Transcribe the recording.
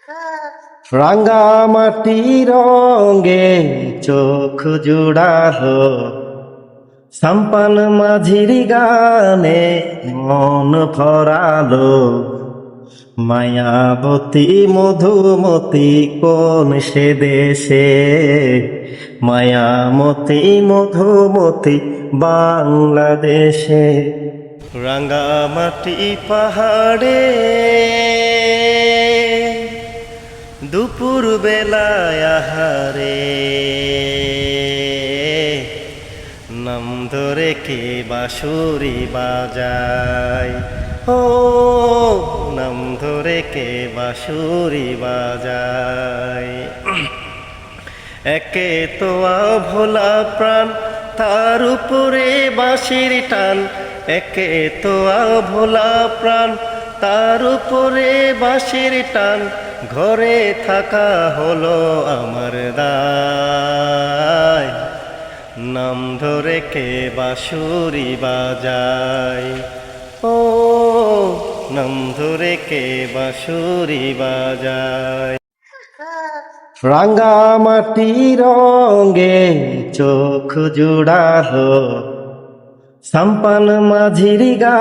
রাঙ্গা মাটি রঙে চোখ জুড়ালো, সাম্পান মাঝির গানে মন ভরালো। মায়াবতী মধুমতি কোন সে দেশে, মায়ামতি মধুমতি বাংলাদেশে। রাঙ্গামাটি পাহাড়ে দুপুর বেলায় আহারে, নাম ধরে কে বাঁশুরি বাজায়, ও নাম ধরে কে বাঁশুরি বাজায়। একে তো ভোলা প্রাণ, তার উপরে বাঁশির টান। একে তো ভোলা প্রাণ, তার উপরে বাঁশির টান। ঘরে থাকা হলো আমার দায়, নাম ধরে কে বাঁশুরি বাজায়, ও নাম ধরে কে বাঁশুরি বাজায়। রাঙ্গা মাটি রঙে চোখ জুড়ালো, সাম্পান মাঝির গা